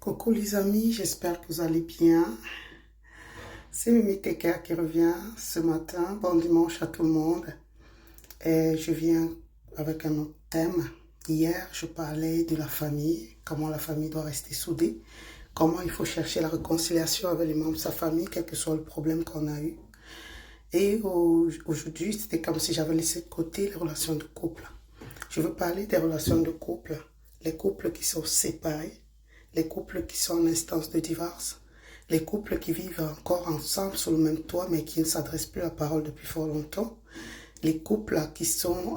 Coucou les amis, j'espère que vous allez bien. C'est Mimi Teka qui revient ce matin. Bon dimanche à tout le monde. Et je viens avec un autre thème. Hier, je parlais de la famille, comment la famille doit rester soudée, comment il faut chercher la réconciliation avec les membres de sa famille, quel que soit le problème qu'on a eu. Et aujourd'hui, c'était comme si j'avais laissé de côté les relations de couple. Je veux parler des relations de couple, les couples qui sont séparés, les couples qui sont en instance de divorce, les couples qui vivent encore ensemble sous le même toit mais qui ne s'adressent plus la parole depuis fort longtemps, les couples qui sont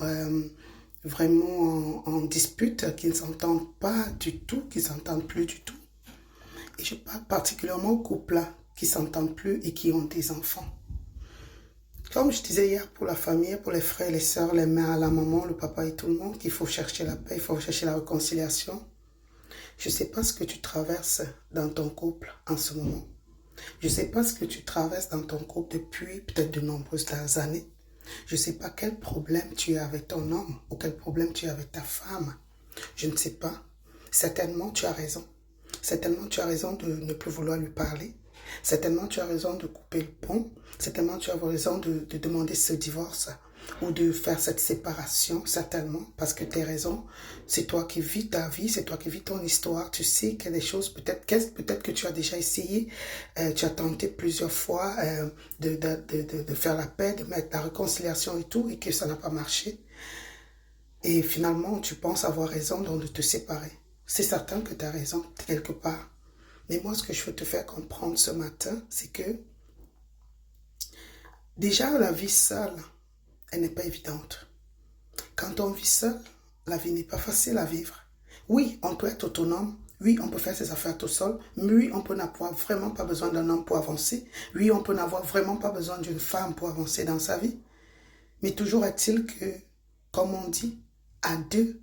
vraiment en dispute, qui ne s'entendent pas du tout, qui ne s'entendent plus du tout. Et je parle particulièrement aux couples qui ne s'entendent plus et qui ont des enfants. Comme je disais hier pour la famille, pour les frères, les sœurs, les mères, la maman, le papa et tout le monde, qu'il faut chercher la paix, il faut chercher la réconciliation. Je ne sais pas ce que tu traverses dans ton couple en ce moment. Je ne sais pas ce que tu traverses dans ton couple depuis peut-être de nombreuses années. Je ne sais pas quel problème tu as avec ton homme ou quel problème tu as avec ta femme. Je ne sais pas. Certainement, tu as raison. Certainement, tu as raison de ne plus vouloir lui parler. Certainement, tu as raison de couper le pont. Certainement, tu as raison de demander ce divorce ou de faire cette séparation, certainement, parce que tes raisons, c'est toi qui vis ta vie, c'est toi qui vis ton histoire. Tu sais qu'il y a des choses, peut-être que tu as déjà essayé, tu as tenté plusieurs fois de faire la paix, de mettre la réconciliation et tout, et que ça n'a pas marché. Et finalement, tu penses avoir raison donc de te séparer. C'est certain que tu as raison, quelque part. Mais moi, ce que je veux te faire comprendre ce matin, c'est que déjà, la vie seule, elle n'est pas évidente. Quand on vit seul, la vie n'est pas facile à vivre. Oui, on peut être autonome. Oui, on peut faire ses affaires tout seul. Oui, on peut n'avoir vraiment pas besoin d'un homme pour avancer. Oui, on peut n'avoir vraiment pas besoin d'une femme pour avancer dans sa vie. Mais toujours est-il que, comme on dit, à deux,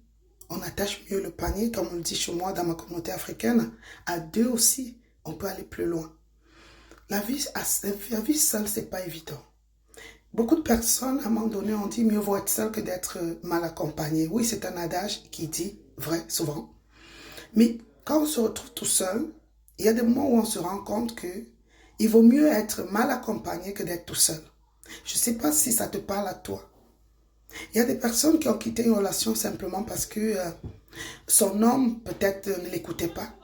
on attache mieux le panier, comme on le dit chez moi dans ma communauté africaine. À deux aussi, on peut aller plus loin. La vie seule, c'est pas évident. Beaucoup de personnes, à un moment donné, ont dit mieux vaut être seul que d'être mal accompagné. Oui, c'est un adage qui dit vrai, souvent. Mais quand on se retrouve tout seul, il y a des moments où on se rend compte que il vaut mieux être mal accompagné que d'être tout seul. Je ne sais pas si ça te parle à toi. Il y a des personnes qui ont quitté une relation simplement parce que son homme peut-être ne l'écoutait pas.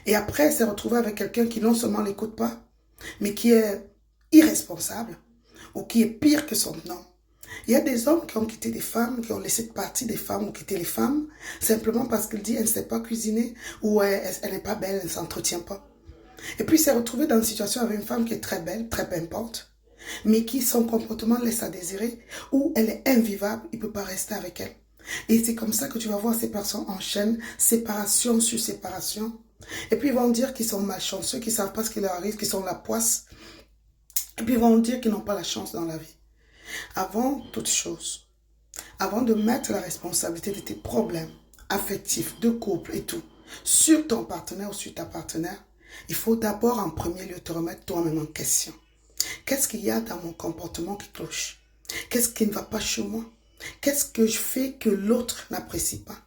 Et après, elle s'est retrouvée avec quelqu'un qui non seulement ne l'écoute pas, mais qui est irresponsable ou qui est pire que son homme. Il y a des hommes qui ont quitté des femmes, qui ont laissé partir des femmes ou quitté les femmes, simplement parce qu'il dit elle ne sait pas cuisiner ou elle n'est pas belle, elle ne s'entretient pas. Et puis il s'est retrouvé dans une situation avec une femme qui est très belle, très pimpante, mais qui son comportement laisse à désirer, ou elle est invivable, il ne peut pas rester avec elle. Et c'est comme ça que tu vas voir ces personnes enchaînent séparation sur séparation. Et puis ils vont dire qu'ils sont malchanceux, qu'ils ne savent pas ce qui leur arrive, qu'ils sont la poisse. Et puis ils vont dire qu'ils n'ont pas la chance dans la vie. Avant toute chose, avant de mettre la responsabilité de tes problèmes affectifs, de couple et tout, sur ton partenaire ou sur ta partenaire, il faut d'abord en premier lieu te remettre toi-même en question. Qu'est-ce qu'il y a dans mon comportement qui cloche? Qu'est-ce qui ne va pas chez moi? Qu'est-ce que je fais que l'autre n'apprécie pas?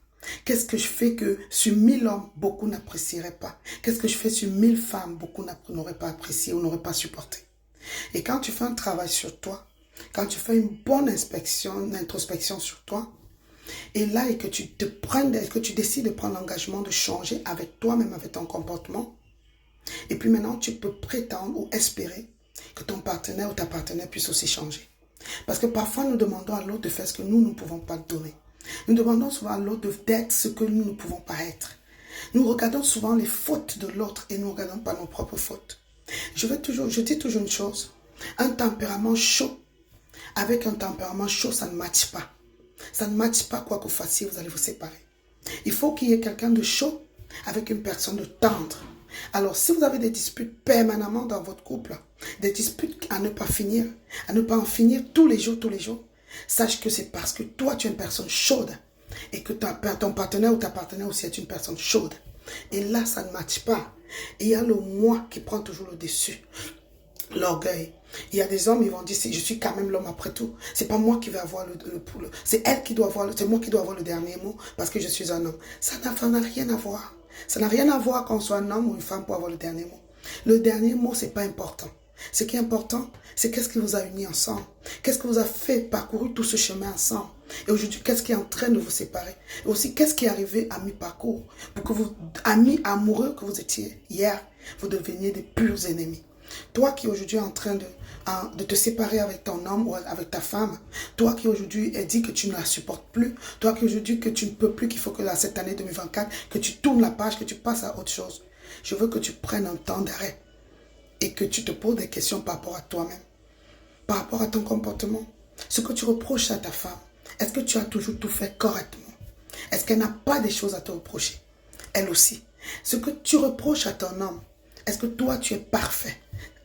Qu'est-ce que je fais que sur 1000 hommes, beaucoup n'apprécieraient pas? Qu'est-ce que je fais sur 1000 femmes, beaucoup n'auraient pas apprécié ou n'auraient pas supporté? Et quand tu fais un travail sur toi, quand tu fais une bonne une introspection sur toi, et là, et que tu décides de prendre l'engagement de changer avec toi-même, avec ton comportement, et puis maintenant, tu peux prétendre ou espérer que ton partenaire ou ta partenaire puisse aussi changer. Parce que parfois, nous demandons à l'autre de faire ce que nous ne pouvons pas donner. Nous demandons souvent à l'autre d'être ce que nous ne pouvons pas être. Nous regardons souvent les fautes de l'autre et nous ne regardons pas nos propres fautes. Je dis toujours une chose. Un tempérament chaud avec un tempérament chaud, ça ne matche pas. Ça ne matche pas, quoi que vous fassiez, vous allez vous séparer. Il faut qu'il y ait quelqu'un de chaud avec une personne de tendre. Alors, si vous avez des disputes permanemment dans votre couple, des disputes à ne pas finir, à ne pas en finir tous les jours, sache que c'est parce que toi, tu es une personne chaude et que ton partenaire ou ta partenaire aussi est une personne chaude. Et là, ça ne matche pas. Et il y a le moi qui prend toujours le dessus. L'orgueil. Il y a des hommes, ils vont dire, je suis quand même l'homme après tout. C'est pas moi qui vais avoir c'est elle qui doit avoir c'est moi qui dois avoir le dernier mot parce que je suis un homme. Ça n'a rien à voir. Ça n'a rien à voir qu'on soit un homme ou une femme pour avoir le dernier mot. Le dernier mot, c'est pas important. Ce qui est important, c'est qu'est-ce qui vous a unis ensemble. Qu'est-ce que vous a fait parcourir tout ce chemin ensemble. Et aujourd'hui, qu'est-ce qui est en train de vous séparer. Et aussi, qu'est-ce qui est arrivé à mi-parcours. Pour que vous, amis amoureux que vous étiez hier, vous deveniez des purs ennemis. Toi qui aujourd'hui es en train de te séparer avec ton homme ou avec ta femme, toi qui aujourd'hui dit que tu ne la supportes plus, toi qui aujourd'hui que tu ne peux plus, qu'il faut que cette année 2024, que tu tournes la page, que tu passes à autre chose. Je veux que tu prennes un temps d'arrêt et que tu te poses des questions par rapport à toi-même, par rapport à ton comportement. Ce que tu reproches à ta femme, est-ce que tu as toujours tout fait correctement? Est-ce qu'elle n'a pas des choses à te reprocher? Elle aussi. Ce que tu reproches à ton homme, est-ce que toi tu es parfait?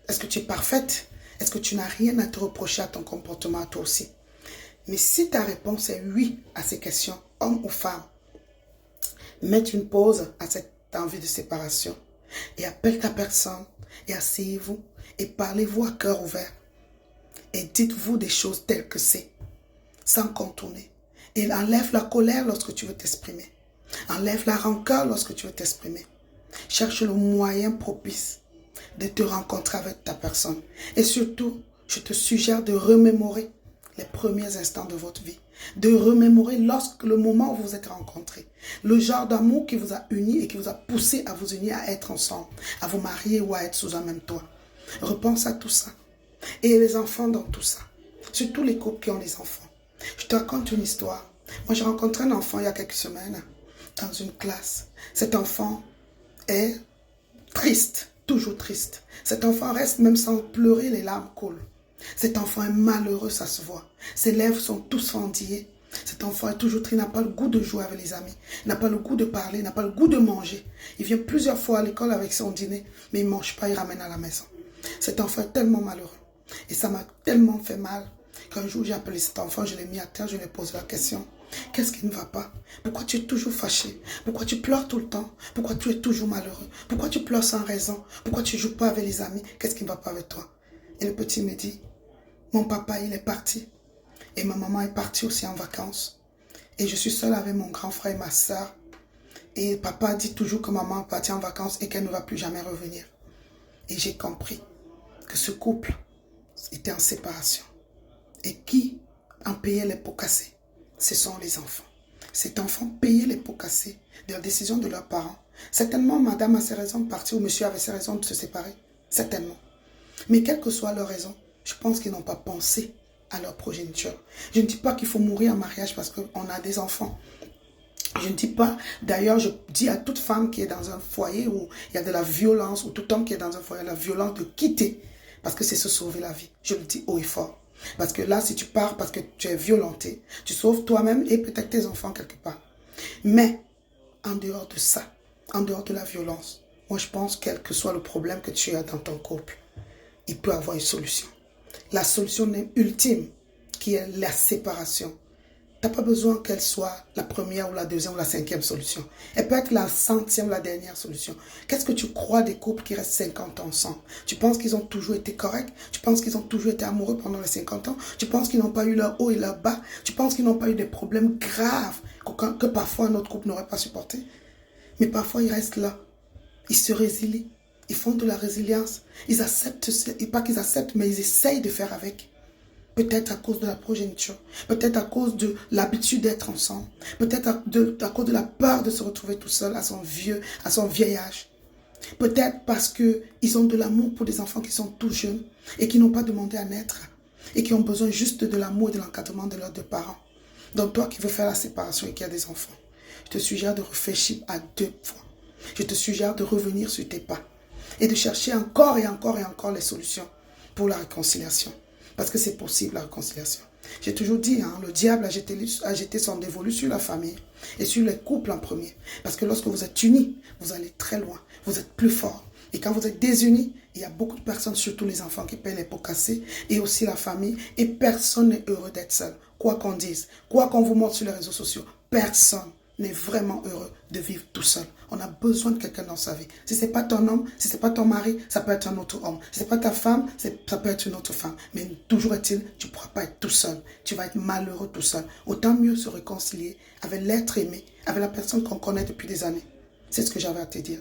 Est-ce que tu es parfaite? Est-ce que tu n'as rien à te reprocher à ton comportement à toi aussi? Mais si ta réponse est oui à ces questions, homme ou femme, mette une pause à cette envie de séparation et appelle ta personne et asseyez-vous et parlez-vous à cœur ouvert et dites-vous des choses telles que c'est, sans contourner. Et enlève la colère lorsque tu veux t'exprimer. Enlève la rancœur lorsque tu veux t'exprimer. Cherche le moyen propice de te rencontrer avec ta personne. Et surtout, je te suggère de remémorer les premiers instants de votre vie. De remémorer lorsque le moment où vous vous êtes rencontrés. Le genre d'amour qui vous a unis et qui vous a poussé à vous unir, à être ensemble, à vous marier ou à être sous un même toit. Repense à tout ça. Et les enfants dans tout ça. Surtout les couples qui ont des enfants. Je te raconte une histoire. Moi, j'ai rencontré un enfant il y a quelques semaines dans une classe. Cet enfant est triste, toujours triste. Cet enfant reste même sans pleurer, les larmes coulent. Cet enfant est malheureux, ça se voit. Ses lèvres sont tous fendillées. Cet enfant est toujours triste, il n'a pas le goût de jouer avec les amis. Il n'a pas le goût de parler, il n'a pas le goût de manger. Il vient plusieurs fois à l'école avec son dîner, mais il ne mange pas, il ramène à la maison. Cet enfant est tellement malheureux. Et ça m'a tellement fait mal qu'un jour j'ai appelé cet enfant, je l'ai mis à terre, je lui ai posé la question. Qu'est-ce qui ne va pas? Pourquoi tu es toujours fâché? Pourquoi tu pleures tout le temps? Pourquoi tu es toujours malheureux? Pourquoi tu pleures sans raison? Pourquoi tu ne joues pas avec les amis? Qu'est-ce qui ne va pas avec toi? Et le petit me dit, mon papa il est parti. Et ma maman est partie aussi en vacances. Et je suis seule avec mon grand frère et ma soeur. Et papa dit toujours que maman est partie en vacances et qu'elle ne va plus jamais revenir. Et j'ai compris que ce couple était en séparation. Et qui en payait les pots cassés? Ce sont les enfants. Cet enfant payait les pots cassés de la décision de leurs parents. Certainement, madame a ses raisons de partir ou monsieur avait ses raisons de se séparer. Certainement. Mais quelle que soit leur raison, je pense qu'ils n'ont pas pensé à leur progéniture. Je ne dis pas qu'il faut mourir en mariage parce qu'on a des enfants. Je ne dis pas, d'ailleurs, je dis à toute femme qui est dans un foyer où il y a de la violence, ou tout homme qui est dans un foyer, la violence, de quitter. Parce que c'est se sauver la vie. Je le dis haut et fort. Parce que là, si tu pars parce que tu es violenté, tu sauves toi-même et peut-être tes enfants quelque part. Mais, en dehors de ça, en dehors de la violence, moi je pense, quel que soit le problème que tu as dans ton couple, il peut avoir une solution. La solution ultime, qui est la séparation. Tu n'as pas besoin qu'elle soit la première ou la deuxième ou la cinquième solution. Elle peut être la centième ou la dernière solution. Qu'est-ce que tu crois des couples qui restent 50 ans ensemble? Tu penses qu'ils ont toujours été corrects? Tu penses qu'ils ont toujours été amoureux pendant les 50 ans? Tu penses qu'ils n'ont pas eu leur haut et leur bas? Tu penses qu'ils n'ont pas eu des problèmes graves que parfois notre couple n'aurait pas supporté? Mais parfois ils restent là. Ils se résilient. Ils font de la résilience. Ils acceptent, et pas qu'ils acceptent, mais ils essayent de faire avec. Peut-être à cause de la progéniture. Peut-être à cause de l'habitude d'être ensemble. Peut-être à cause de la peur de se retrouver tout seul à son vieil âge. Peut-être parce qu'ils ont de l'amour pour des enfants qui sont tout jeunes et qui n'ont pas demandé à naître. Et qui ont besoin juste de l'amour et de l'encadrement de leurs deux parents. Donc toi qui veux faire la séparation et qui a des enfants, je te suggère de réfléchir à 2 fois. Je te suggère de revenir sur tes pas. Et de chercher encore et encore et encore les solutions pour la réconciliation. Parce que c'est possible la réconciliation. J'ai toujours dit, le diable a jeté son dévolu sur la famille et sur les couples en premier. Parce que lorsque vous êtes unis, vous allez très loin. Vous êtes plus fort. Et quand vous êtes désunis, il y a beaucoup de personnes, surtout les enfants, qui paient les pots cassés et aussi la famille. Et personne n'est heureux d'être seul. Quoi qu'on dise, quoi qu'on vous montre sur les réseaux sociaux, personne n'est vraiment heureux de vivre tout seul. On a besoin de quelqu'un dans sa vie. Si ce n'est pas ton homme, si ce n'est pas ton mari, ça peut être un autre homme. Si ce n'est pas ta femme, ça peut être une autre femme. Mais toujours est-il, tu ne pourras pas être tout seul. Tu vas être malheureux tout seul. Autant mieux se réconcilier avec l'être aimé, avec la personne qu'on connaît depuis des années. C'est ce que j'avais à te dire.